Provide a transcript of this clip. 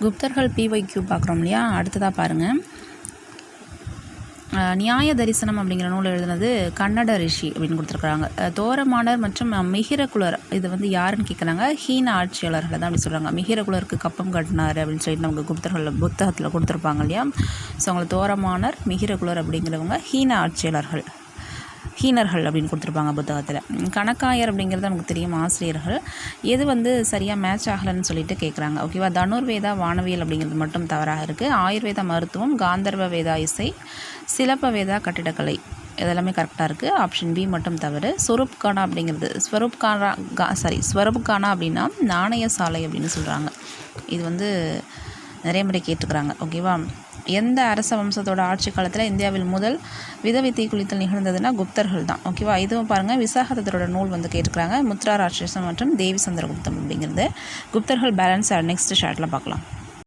குப்தர்கள் PYQ பார்க்குறோம் இல்லையா. அடுத்ததாக பாருங்கள், நியாய தரிசனம் அப்படிங்கிற நூல் எழுதுனது கன்னட ரிஷி அப்படின்னு கொடுத்துருக்குறாங்க. தோரமானர் மற்றும் மிகிரகுலர் இது வந்து யாருன்னு கேட்குறாங்க, ஹீன ஆட்சியாளர்களை தான் அப்படி சொல்கிறாங்க. மிகிரகுலருக்கு கப்பம் கட்டினார் அப்படின்னு சொல்லிட்டு நமக்கு குப்தர்கள் புத்தகத்தில் கொடுத்துருப்பாங்க இல்லையா. ஸோ அவங்களுக்கு தோரமானர் மிகிரகுலர் அப்படிங்கிறவங்க ஹீனர்கள் அப்படின்னு கொடுத்துருப்பாங்க புத்தகத்தில். கணக்காயர் அப்படிங்கிறது நமக்கு தெரியும், ஆசிரியர்கள். எது வந்து சரியாக மேட்ச் ஆகலைன்னு சொல்லிட்டு கேட்குறாங்க. ஓகேவா. தனுர்வேதா வானவியல் அப்படிங்கிறது மட்டும் தவறாக இருக்குது. ஆயுர்வேத மருத்துவம், காந்தர்வ வேதா இசை, சிலப்ப வேதா கட்டிடக்கலை இதெல்லாமே கரெக்டாக இருக்குது. ஆப்ஷன் பி மட்டும் தவறு. ஸ்வரூப்கானா அப்படிங்கிறது ஸ்வரூப்கானா அப்படின்னா நாணய சாலை அப்படின்னு சொல்கிறாங்க. இது வந்து நிறைய முறை கேட்டுக்கிறாங்க. ஓகேவா. எந்த அரச வம்சத்தோட ஆட்சி காலத்தில் இந்தியாவில் முதல் விதவை தீக்குளித்தல் நிகழ்ந்ததுன்னா குப்தர்கள் தான். ஓகேவா. இதுவும் பாருங்கள், விசாகதத்தோட நூல் வந்து கேட்டுக்கிறாங்க. முத்ரா ராட்சசம் மற்றும் தேவி சந்திரகுப்தம் அப்படிங்கிறது. குப்தர்கள் பேலன்ஸ் நெக்ஸ்ட் ஷார்ட்டில் பார்க்கலாம்.